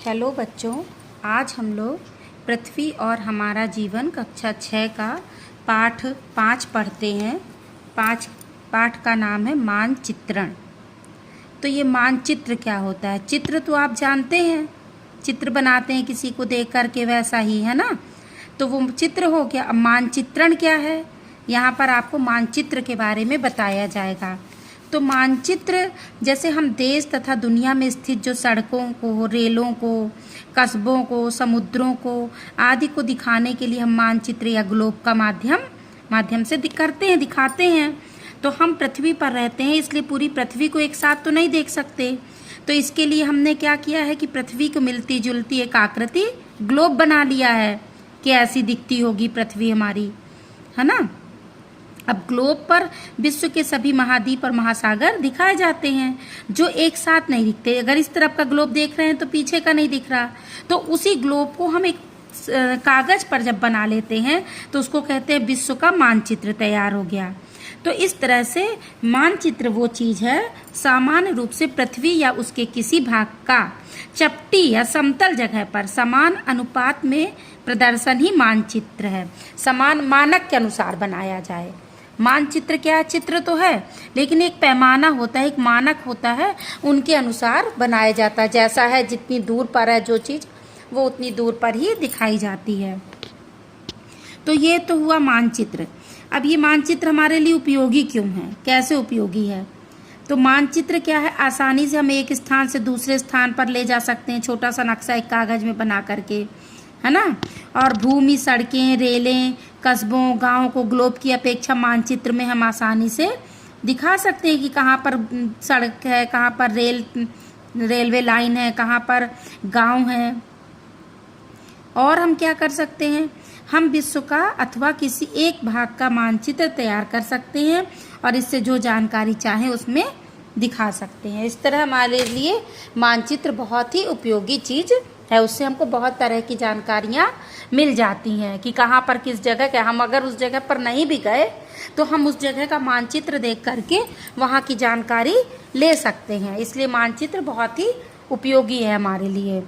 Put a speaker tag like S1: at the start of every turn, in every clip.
S1: Hello बच्चों, आज हम लोग पृथ्वी और हमारा जीवन कक्षा 6 का पाठ 5 पढ़ते हैं। पाठ का नाम है मानचित्रण। तो ये मानचित्र क्या होता है? चित्र तो आप जानते हैं, चित्र बनाते हैं किसी को देख कर के, वैसा ही है ना। तो वो चित्र हो गया। अब मानचित्रण क्या है? यहाँ पर आपको मानचित्र के बारे में बताया जाएगा। तो मानचित्र जैसे हम देश तथा दुनिया में स्थित जो सड़कों को, रेलों को, कस्बों को, समुद्रों को आदि को दिखाने के लिए हम मानचित्र या ग्लोब का माध्यम से दिखाते हैं। तो हम पृथ्वी पर रहते हैं, इसलिए पूरी पृथ्वी को एक साथ तो नहीं देख सकते। तो इसके लिए हमने क्या किया है कि पृथ्वी को मिलती जुलती एक आकृति ग्लोब बना लिया है कि ऐसी दिखती होगी पृथ्वी हमारी, है ना। अब ग्लोब पर विश्व के सभी महाद्वीप और महासागर दिखाए जाते हैं जो एक साथ नहीं दिखते। अगर इस तरफ का ग्लोब देख रहे हैं तो पीछे का नहीं दिख रहा। तो उसी ग्लोब को हम एक कागज पर जब बना लेते हैं तो उसको कहते हैं विश्व का मानचित्र तैयार हो गया। तो इस तरह से मानचित्र वो चीज़ है, सामान्य रूप से पृथ्वी या उसके किसी भाग का चपटी या समतल जगह पर समान अनुपात में प्रदर्शन ही मानचित्र है। समान मानक के अनुसार बनाया जाए। मानचित्र क्या है? चित्र तो है, लेकिन एक पैमाना होता है, एक मानक होता है, उनके अनुसार बनाया जाता है। जैसा है, जितनी दूर पर है जो चीज़, वो उतनी दूर पर ही दिखाई जाती है। तो ये तो हुआ मानचित्र। अब ये मानचित्र हमारे लिए उपयोगी क्यों है, कैसे उपयोगी है? तो मानचित्र क्या है? आसानी से हम एक स्थान से दूसरे स्थान पर ले जा सकते हैं, छोटा सा नक्शा एक कागज में बना करके, है ना। और भूमि, सड़कें, रेलें, कस्बों, गांवों को ग्लोब की अपेक्षा मानचित्र में हम आसानी से दिखा सकते हैं कि कहाँ पर सड़क है, कहाँ पर रेलवे लाइन है, कहाँ पर गांव है। और हम क्या कर सकते हैं? हम विश्व का अथवा किसी एक भाग का मानचित्र तैयार कर सकते हैं और इससे जो जानकारी चाहे उसमें दिखा सकते हैं। इस तरह हमारे लिए मानचित्र बहुत ही उपयोगी चीज़ है। उससे हमको बहुत तरह की जानकारियाँ मिल जाती हैं कि कहाँ पर किस जगह क्या। हम अगर उस जगह पर नहीं भी गए तो हम उस जगह का मानचित्र देख करके वहाँ की जानकारी ले सकते हैं। इसलिए मानचित्र बहुत ही उपयोगी है हमारे लिए।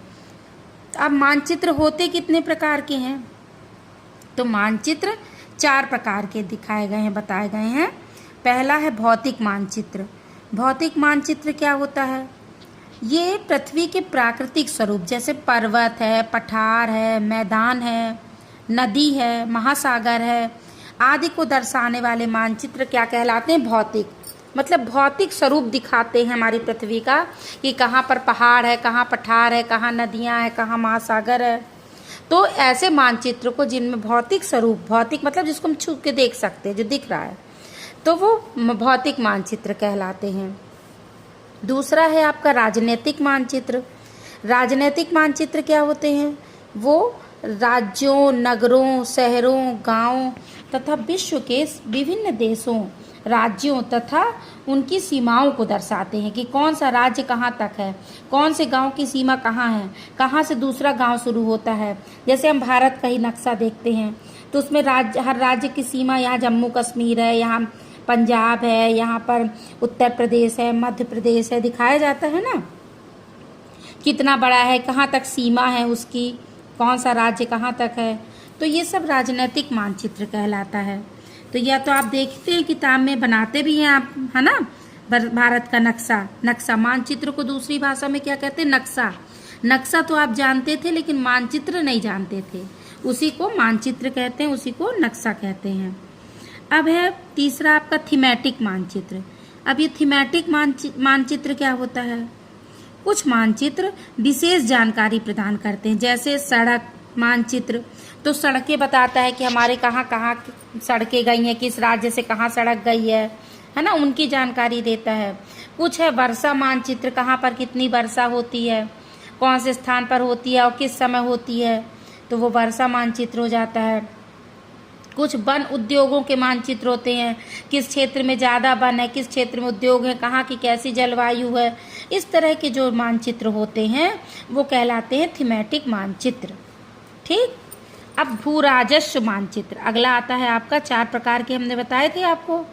S1: अब मानचित्र होते कितने प्रकार के हैं? तो मानचित्र 4 प्रकार के दिखाए गए हैं, बताए गए हैं। पहला है भौतिक मानचित्र। भौतिक मानचित्र क्या होता है? ये पृथ्वी के प्राकृतिक स्वरूप जैसे पर्वत है, पठार है, मैदान है, नदी है, महासागर है आदि को दर्शाने वाले मानचित्र क्या कहलाते हैं? भौतिक। मतलब भौतिक स्वरूप दिखाते हैं हमारी पृथ्वी का कि कहाँ पर पहाड़ है, कहाँ पठार है, कहाँ नदियाँ हैं, कहाँ महासागर है। तो ऐसे मानचित्र को जिनमें भौतिक स्वरूप, भौतिक मतलब जिसको हम छू के देख सकते हैं, जो दिख रहा है, तो वो भौतिक मानचित्र कहलाते हैं। दूसरा है आपका राजनीतिक मानचित्र। राजनीतिक मानचित्र क्या होते हैं? वो राज्यों, नगरों, शहरों, गांवों तथा विश्व के विभिन्न देशों, राज्यों तथा उनकी सीमाओं को दर्शाते हैं कि कौन सा राज्य कहाँ तक है, कौन से गांव की सीमा कहाँ है, कहाँ से दूसरा गांव शुरू होता है। जैसे हम भारत का ही नक्शा देखते हैं तो उसमें हर राज्य की सीमा, यहाँ जम्मू कश्मीर है, यहाँ पंजाब है, यहाँ पर उत्तर प्रदेश है, मध्य प्रदेश है, दिखाया जाता है ना कितना बड़ा है, कहाँ तक सीमा है उसकी, कौन सा राज्य कहाँ तक है। तो ये सब राजनीतिक मानचित्र कहलाता है। तो यह तो आप देखते हैं किताब में, बनाते भी हैं आप, है ना। भारत का नक्शा मानचित्र को दूसरी भाषा में क्या कहते हैं? नक्शा तो आप जानते थे लेकिन मानचित्र नहीं जानते थे, उसी को मानचित्र कहते हैं, उसी को नक्शा कहते हैं। अब है तीसरा आपका थीमेटिक मानचित्र। अब ये थीमेटिक मानचित्र क्या होता है? कुछ मानचित्र विशेष जानकारी प्रदान करते हैं, जैसे सड़क मानचित्र तो सड़कें बताता है कि हमारे कहाँ कहाँ सड़कें गई हैं, किस राज्य से कहाँ सड़क गई है ना, उनकी जानकारी देता है। कुछ है वर्षा मानचित्र, कहाँ पर कितनी वर्षा होती है, कौन से स्थान पर होती है और किस समय होती है, तो वो वर्षा मानचित्र हो जाता है। कुछ वन उद्योगों के मानचित्र होते हैं, किस क्षेत्र में ज़्यादा वन है, किस क्षेत्र में उद्योग है, कहाँ की कैसी जलवायु है। इस तरह के जो मानचित्र होते हैं वो कहलाते हैं थीमेटिक मानचित्र। ठीक। अब भू राजस्व मानचित्र अगला आता है आपका। 4 प्रकार के हमने बताए थे आपको।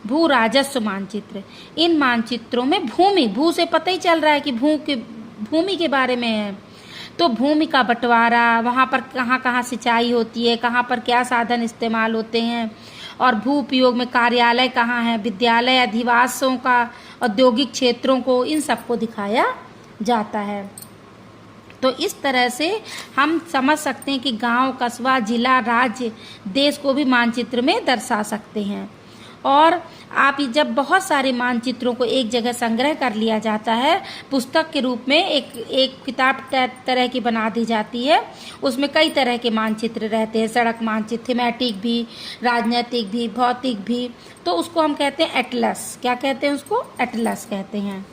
S1: भू राजस्व मानचित्र, इन मानचित्रों में भू से पता ही चल रहा है कि भूमि के बारे में है। तो भूमि का बंटवारा, वहाँ पर कहाँ कहाँ सिंचाई होती है, कहाँ पर क्या साधन इस्तेमाल होते हैं, और भू उपयोग में कार्यालय कहाँ है, विद्यालय, अधिवासों का, औद्योगिक क्षेत्रों को, इन सबको दिखाया जाता है। तो इस तरह से हम समझ सकते हैं कि गांव, कस्बा, जिला, राज्य, देश को भी मानचित्र में दर्शा सकते हैं। और आप जब बहुत सारे मानचित्रों को एक जगह संग्रह कर लिया जाता है, पुस्तक के रूप में एक किताब तरह की बना दी जाती है, उसमें कई तरह के मानचित्र रहते हैं, सड़क मानचित्र, थीमेटिक भी, राजनीतिक भी, भौतिक भी, तो उसको हम कहते हैं एटलस। क्या कहते हैं उसको? एटलस कहते हैं।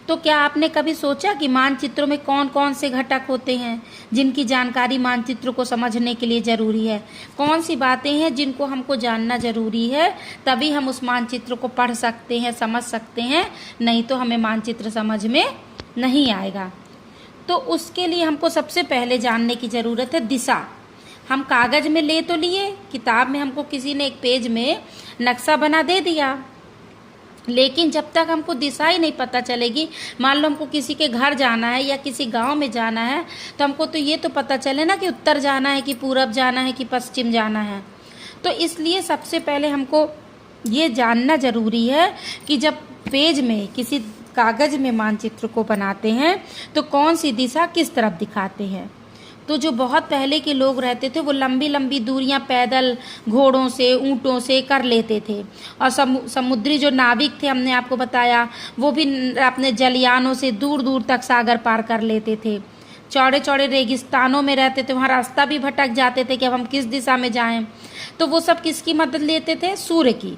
S1: तो क्या आपने कभी सोचा कि मानचित्रों में कौन कौन से घटक होते हैं जिनकी जानकारी मानचित्र को समझने के लिए ज़रूरी है? कौन सी बातें हैं जिनको हमको जानना ज़रूरी है, तभी हम उस मानचित्र को पढ़ सकते हैं, समझ सकते हैं, नहीं तो हमें मानचित्र समझ में नहीं आएगा। तो उसके लिए हमको सबसे पहले जानने की ज़रूरत है दिशा। हम कागज़ में ले तो लिए, किताब में हमको किसी ने एक पेज में नक्शा बना दे दिया, लेकिन जब तक हमको दिशा ही नहीं पता चलेगी, मान लो हमको किसी के घर जाना है या किसी गांव में जाना है, तो हमको तो ये तो पता चले ना कि उत्तर जाना है कि पूरब जाना है कि पश्चिम जाना है। तो इसलिए सबसे पहले हमको ये जानना ज़रूरी है कि जब पेज में, किसी कागज़ में मानचित्र को बनाते हैं तो कौन सी दिशा किस तरफ दिखाते हैं। तो जो बहुत पहले के लोग रहते थे वो लंबी लंबी दूरियां पैदल, घोड़ों से, ऊँटों से कर लेते थे, और समुद्री जो नाविक थे, हमने आपको बताया, वो भी अपने जलयानों से दूर दूर तक सागर पार कर लेते थे। चौड़े चौड़े रेगिस्तानों में रहते थे, वहाँ रास्ता भी भटक जाते थे कि अब हम किस दिशा में जाएं, तो वो सब किसकी मदद लेते थे? सूर्य की।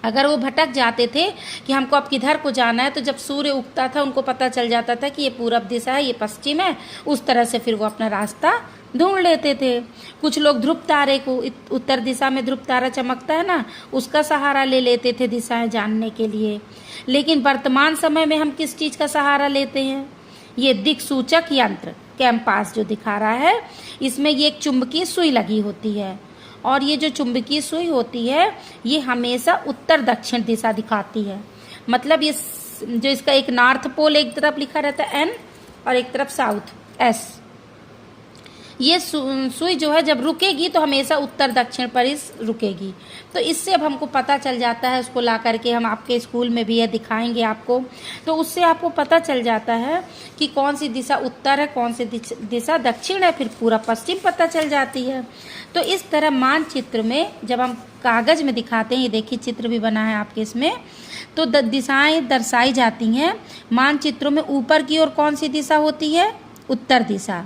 S1: अगर वो भटक जाते थे कि हमको अब किधर को जाना है, तो जब सूर्य उगता था उनको पता चल जाता था कि ये पूरब दिशा है, ये पश्चिम है, उस तरह से फिर वो अपना रास्ता ढूंढ लेते थे। कुछ लोग ध्रुव तारे को, उत्तर दिशा में ध्रुव तारा चमकता है ना, उसका सहारा ले लेते थे दिशाएं जानने के लिए। लेकिन वर्तमान समय में हम किस चीज़ का सहारा लेते हैं? ये दिक्सूचक यंत्र, कैंपास जो दिखा रहा है, इसमें ये एक चुंबकीय सुई लगी होती है, और ये जो चुंबकीय सुई होती है ये हमेशा उत्तर दक्षिण दिशा दिखाती है। मतलब ये जो इसका एक नॉर्थ पोल एक तरफ लिखा रहता है N, और एक तरफ साउथ S, ये सुई जो है जब रुकेगी तो हमेशा उत्तर दक्षिण पर ही रुकेगी। तो इससे अब हमको पता चल जाता है, उसको ला करके हम आपके स्कूल में भी है दिखाएंगे आपको, तो उससे आपको पता चल जाता है कि कौन सी दिशा उत्तर है, कौन सी दिशा दक्षिण है, फिर पूरा पश्चिम पता चल जाती है। तो इस तरह मानचित्र में जब हम कागज़ में दिखाते हैं, ये देखिए चित्र भी बना है आपके इसमें, तो दिशाएं दर्शाई जाती हैं। मानचित्रों में ऊपर की ओर कौन सी दिशा होती है? उत्तर दिशा,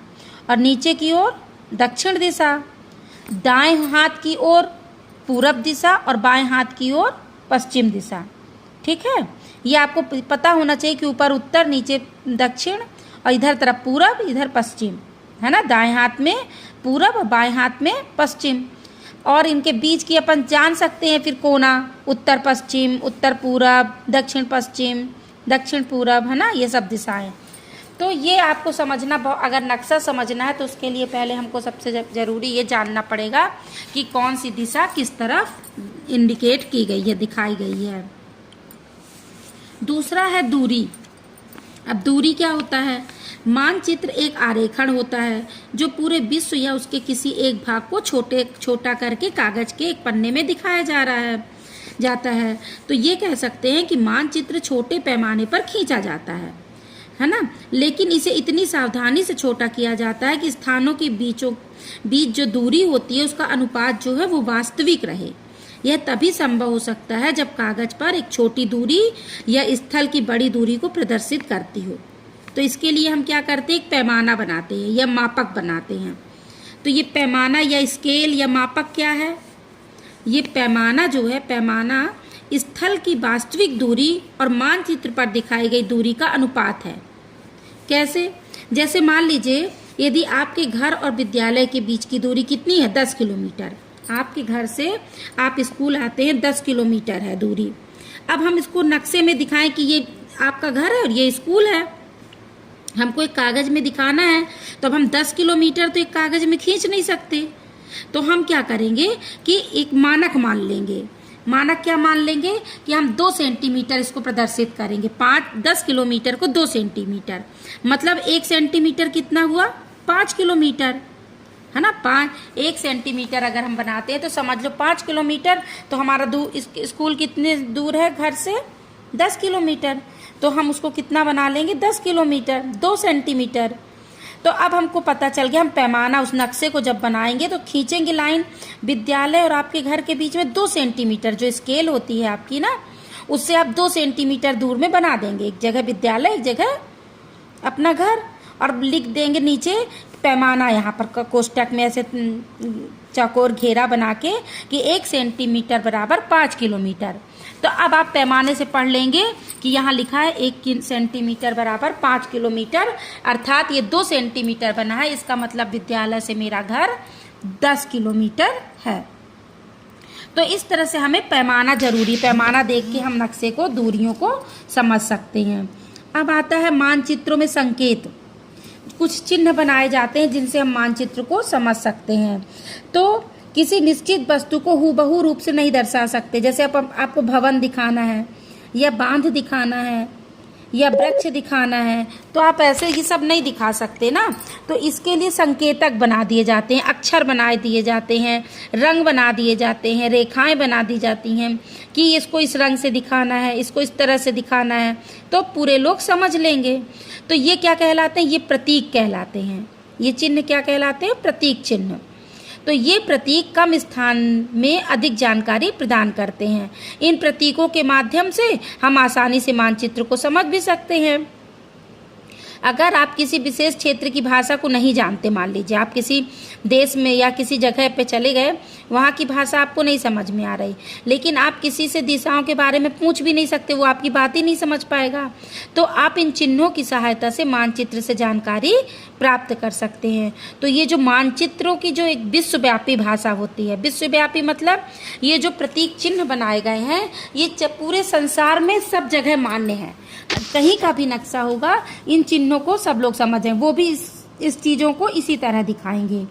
S1: और नीचे की ओर दक्षिण दिशा, दाएं हाथ की ओर पूरब दिशा और बाएं हाथ की ओर पश्चिम दिशा। ठीक है, ये आपको पता होना चाहिए कि ऊपर उत्तर, नीचे दक्षिण, और इधर तरफ पूरब, इधर पश्चिम, है ना, दाएं हाथ में पूरब और बाएं हाथ में पश्चिम। और इनके बीच की अपन जान सकते हैं फिर कोना, उत्तर पश्चिम, उत्तर पूरब, दक्षिण पश्चिम, दक्षिण पूरब, है ना, ये सब दिशाएं। तो ये आपको समझना, अगर नक्शा समझना है तो उसके लिए पहले हमको सबसे ज़रूरी ये जानना पड़ेगा कि कौन सी दिशा किस तरफ इंडिकेट की गई है, दिखाई गई है। दूसरा है दूरी। अब दूरी क्या होता है? मानचित्र एक आरेखण होता है जो पूरे विश्व या उसके किसी एक भाग को छोटा करके कागज के एक पन्ने में दिखाया जाता है। तो ये कह सकते हैं कि मानचित्र छोटे पैमाने पर खींचा जाता है ना, लेकिन इसे इतनी सावधानी से छोटा किया जाता है कि स्थानों के बीच जो दूरी होती है उसका अनुपात जो है वो वास्तविक रहे। यह तभी संभव हो सकता है जब कागज पर एक छोटी दूरी या स्थल की बड़ी दूरी को प्रदर्शित करती हो। तो इसके लिए हम क्या करते हैं? एक पैमाना बनाते हैं या मापक बनाते हैं। तो ये पैमाना या स्केल या मापक क्या है? ये पैमाना जो है, पैमाना स्थल की वास्तविक दूरी और मानचित्र पर दिखाई गई दूरी का अनुपात है। कैसे? जैसे मान लीजिए यदि आपके घर और विद्यालय के बीच की दूरी कितनी है? 10 किलोमीटर। आपके घर से आप स्कूल आते हैं, 10 किलोमीटर है दूरी। अब हम इसको नक्शे में दिखाएं कि ये आपका घर है और ये स्कूल है, हमको एक कागज में दिखाना है, तो अब हम 10 किलोमीटर तो एक कागज में खींच नहीं सकते। तो हम क्या करेंगे कि एक मानक मान लेंगे मानक क्या मान लेंगे कि हम 2 सेंटीमीटर इसको प्रदर्शित करेंगे। 10 किलोमीटर को 2 सेंटीमीटर, मतलब 1 सेंटीमीटर कितना हुआ? 5 किलोमीटर, है ना। 1 सेंटीमीटर अगर हम बनाते हैं तो समझ लो 5 किलोमीटर। तो हमारा स्कूल कितने दूर है घर से? 10 किलोमीटर। तो हम उसको कितना बना लेंगे? 10 किलोमीटर, 2 सेंटीमीटर। तो अब हमको पता चल गया, हम पैमाना उस नक्शे को जब बनाएंगे तो खींचेंगे लाइन विद्यालय और आपके घर के बीच में 2 सेंटीमीटर जो स्केल होती है आपकी ना, उससे आप 2 सेंटीमीटर दूर में बना देंगे। एक जगह विद्यालय, एक जगह अपना घर, और लिख देंगे नीचे पैमाना, यहाँ पर कोष्टक में ऐसे चौकोर घेरा बना के कि 1 सेंटीमीटर बराबर 5 किलोमीटर। तो अब आप पैमाने से पढ़ लेंगे कि यहाँ लिखा है 1 सेंटीमीटर बराबर 5 किलोमीटर, अर्थात ये 2 सेंटीमीटर बना है। इसका मतलब विद्यालय से मेरा घर 10 किलोमीटर है। तो इस तरह से हमें पैमाना जरूरी, पैमाना देख के हम नक्शे को, दूरियों को समझ सकते हैं। अब आता है मानचित्रों में संकेत। कुछ चिन्ह बनाए जाते हैं जिनसे हम मानचित्र को समझ सकते हैं। तो किसी निश्चित वस्तु को हूबहू रूप से नहीं दर्शा सकते। जैसे आपको भवन दिखाना है या बांध दिखाना है या वृक्ष दिखाना है, तो आप ऐसे ये सब नहीं दिखा सकते ना। तो इसके लिए संकेतक बना दिए जाते हैं, अक्षर बना दिए जाते हैं, रंग बना दिए जाते हैं, रेखाएं बना दी जाती हैं कि इसको इस रंग से दिखाना है, इसको इस तरह से दिखाना है, तो पूरे लोग समझ लेंगे। तो ये क्या कहलाते हैं? ये प्रतीक कहलाते हैं। ये चिन्ह क्या कहलाते हैं? प्रतीक चिन्ह। तो ये प्रतीक कम स्थान में अधिक जानकारी प्रदान करते हैं। इन प्रतीकों के माध्यम से हम आसानी से मानचित्र को समझ भी सकते हैं। अगर आप किसी विशेष क्षेत्र की भाषा को नहीं जानते, मान लीजिए आप किसी देश में या किसी जगह पे चले गए, वहाँ की भाषा आपको नहीं समझ में आ रही, लेकिन आप किसी से दिशाओं के बारे में पूछ भी नहीं सकते, वो आपकी बात ही नहीं समझ पाएगा। तो आप इन चिन्हों की सहायता से मानचित्र से जानकारी प्राप्त कर सकते हैं। तो ये जो मानचित्रों की जो एक विश्वव्यापी भाषा होती है, विश्वव्यापी मतलब ये जो प्रतीक चिन्ह बनाए गए हैं ये पूरे संसार में सब जगह मान्य है। कहीं का भी नक्शा होगा, इन चिन्हों को सब लोग समझें, वो भी इस चीज़ों को इसी तरह दिखाएंगे।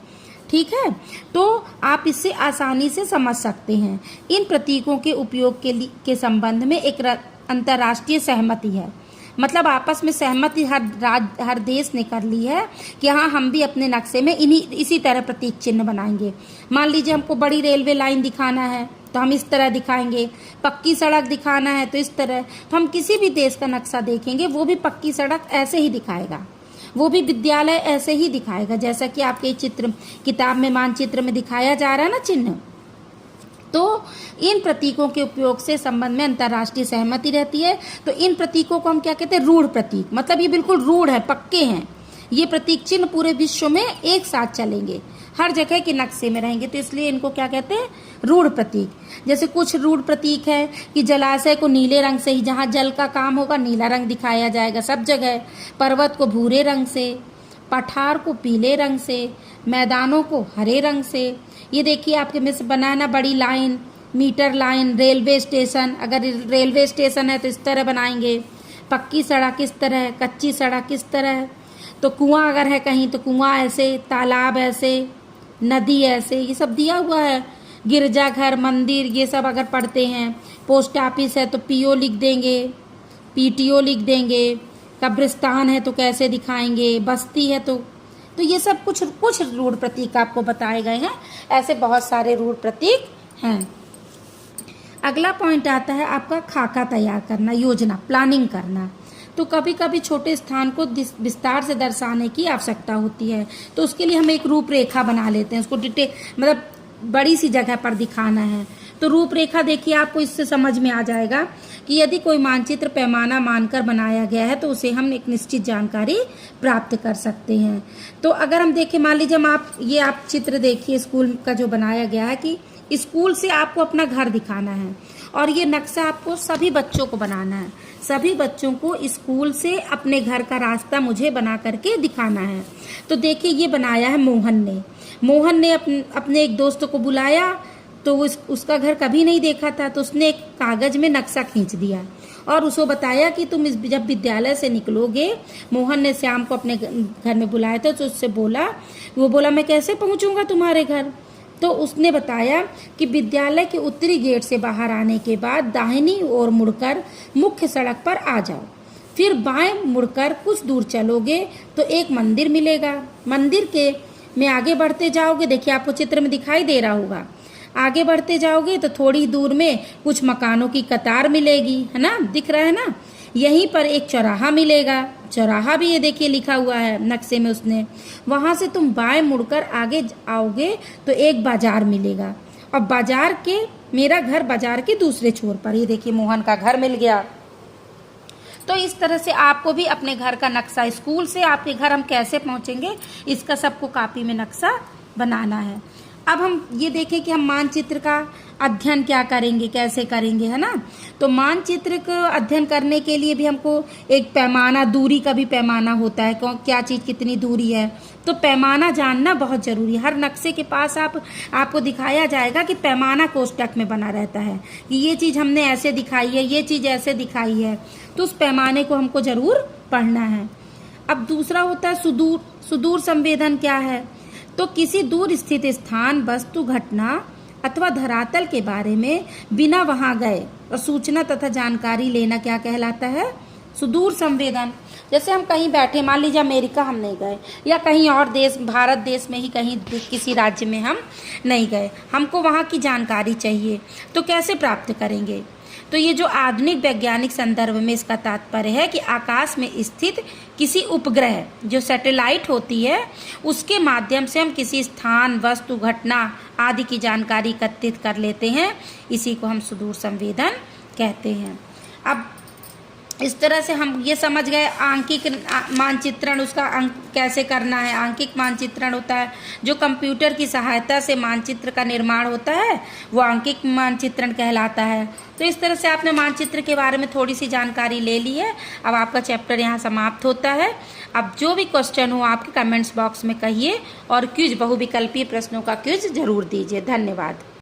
S1: ठीक है, तो आप इससे आसानी से समझ सकते हैं। इन प्रतीकों के उपयोग के संबंध में एक अंतर्राष्ट्रीय सहमति है, मतलब आपस में सहमति हर देश ने कर ली है कि हाँ, हम भी अपने नक्शे में इसी तरह प्रतीक चिन्ह बनाएंगे। मान लीजिए हमको बड़ी रेलवे लाइन दिखाना है तो हम इस तरह दिखाएंगे, पक्की सड़क दिखाना है तो इस तरह। तो हम किसी भी देश का नक्शा देखेंगे वो भी पक्की सड़क ऐसे ही दिखाएगा, वो भी विद्यालय ऐसे ही दिखाएगा, जैसा कि आपके चित्र किताब में मानचित्र में दिखाया जा रहा है ना चिन्ह। तो इन प्रतीकों के उपयोग से संबंध में अंतर्राष्ट्रीय सहमति रहती है। तो इन प्रतीकों को हम क्या कहते हैं? रूढ़ प्रतीक, मतलब ये बिल्कुल रूढ़ है, पक्के हैं। ये प्रतीक चिन्ह पूरे विश्व में एक साथ चलेंगे, हर जगह के नक्शे में रहेंगे, तो इसलिए इनको क्या कहते हैं? रूढ़ प्रतीक। जैसे कुछ रूढ़ प्रतीक है कि जलाशय को नीले रंग से ही, जहाँ जल का काम होगा नीला रंग दिखाया जाएगा सब जगह, पर्वत को भूरे रंग से, पठार को पीले रंग से, मैदानों को हरे रंग से। ये देखिए आपके में से बना है ना, बड़ी line, metre line, railway station, अगर रेलवे स्टेशन है तो इस तरह बनाएंगे, पक्की सड़क इस तरह, कच्ची सड़क इस तरह, तो कुआं अगर है कहीं तो कुआं ऐसे, तालाब ऐसे, नदी ऐसे, ये सब दिया हुआ है। गिरजाघर, मंदिर, ये सब अगर पढ़ते हैं। पोस्ट ऑफिस है तो पीओ लिख देंगे, पीटीओ लिख देंगे, कब्रिस्तान है तो कैसे दिखाएंगे, बस्ती है तो ये सब कुछ रूढ़ प्रतीक आपको बताए गए हैं। ऐसे बहुत सारे रूढ़ प्रतीक हैं। अगला पॉइंट आता है आपका खाका तैयार करना, योजना, प्लानिंग करना। तो कभी कभी छोटे स्थान को विस्तार से दर्शाने की आवश्यकता होती है, तो उसके लिए हम एक रूपरेखा बना लेते हैं। उसको डिटेल, मतलब बड़ी सी जगह पर दिखाना है तो रूपरेखा देखिए, आपको इससे समझ में आ जाएगा कि यदि कोई मानचित्र पैमाना मानकर बनाया गया है तो उसे हम एक निश्चित जानकारी प्राप्त कर सकते हैं। तो अगर हम देखें, मान लीजिए आप चित्र देखिए स्कूल का जो बनाया गया है कि स्कूल से आपको अपना घर दिखाना है और ये नक्शा आपको सभी बच्चों को बनाना है। सभी बच्चों को स्कूल से अपने घर का रास्ता मुझे बना करके दिखाना है। तो देखिए ये बनाया है मोहन ने अपने एक दोस्त को बुलाया, तो उसका घर कभी नहीं देखा था, तो उसने एक कागज में नक्शा खींच दिया और उसको बताया कि तुम जब विद्यालय से निकलोगे, मोहन ने श्याम को अपने घर में बुलाया था, तो उससे बोला, वो बोला मैं कैसे पहुंचूंगा तुम्हारे घर, तो उसने बताया कि विद्यालय के उत्तरी गेट से बाहर आने के बाद दाहिनी ओर मुड़कर मुख्य सड़क पर आ जाओ। फिर बाएं मुड़कर कुछ दूर चलोगे तो एक मंदिर मिलेगा। मंदिर के में आगे बढ़ते जाओगे, देखिए आपको चित्र में दिखाई दे रहा होगा। आगे बढ़ते जाओगे तो थोड़ी दूर में कुछ मकानों की कतार मिलेगी, है ना, दिख रहा है ना। यहीं पर एक चौराहा मिलेगा, चौराहा भी ये देखिए लिखा हुआ है नक्शे में उसने। वहां से तुम बाएं मुड़कर आगे आओगे तो एक बाजार मिलेगा, और बाजार के मेरा घर बाजार के दूसरे छोर पर, ये देखिए मोहन का घर मिल गया। तो इस तरह से आपको भी अपने घर का नक्शा, स्कूल से आपके घर हम कैसे पहुंचेंगे, इसका सबको कॉपी में नक्शा बनाना है। अब हम ये देखें कि हम मानचित्र का अध्ययन क्या करेंगे, कैसे करेंगे, है ना। तो मानचित्र का अध्ययन करने के लिए भी हमको एक पैमाना, दूरी का भी पैमाना होता है, क्या चीज़ कितनी दूरी है, तो पैमाना जानना बहुत ज़रूरी है। हर नक्शे के पास आपको दिखाया जाएगा कि पैमाना कोष्टक में बना रहता है कि ये चीज़ हमने ऐसे दिखाई है, ये चीज़ ऐसे दिखाई है, तो उस पैमाने को हमको ज़रूर पढ़ना है। अब दूसरा होता है सुदूर। सुदूर संवेदन क्या है, तो किसी दूर स्थित स्थान, वस्तु, घटना अथवा धरातल के बारे में बिना वहां गए और सूचना तथा जानकारी लेना क्या कहलाता है, सुदूर संवेदन। जैसे हम कहीं बैठे, मान लीजिए अमेरिका हम नहीं गए, या कहीं और देश, भारत देश में ही कहीं किसी राज्य में हम नहीं गए, हमको वहाँ की जानकारी चाहिए, तो कैसे प्राप्त करेंगे। तो ये जो आधुनिक वैज्ञानिक संदर्भ में इसका तात्पर्य है कि आकाश में स्थित किसी उपग्रह, जो सैटेलाइट होती है, उसके माध्यम से हम किसी स्थान, वस्तु, घटना आदि की जानकारी एकत्रित कर लेते हैं, इसी को हम सुदूर संवेदन कहते हैं। अब इस तरह से हम ये समझ गए आंकिक मानचित्रण, उसका अंक कैसे करना है। आंकिक मानचित्रण होता है जो कंप्यूटर की सहायता से मानचित्र का निर्माण होता है, वो आंकिक मानचित्रण कहलाता है। तो इस तरह से आपने मानचित्र के बारे में थोड़ी सी जानकारी ले ली है। अब आपका चैप्टर यहाँ समाप्त होता है। अब जो भी क्वेश्चन हो आपके कमेंट्स बॉक्स में कहिए, और क्विज, बहुविकल्पीय प्रश्नों का क्विज जरूर दीजिए। धन्यवाद।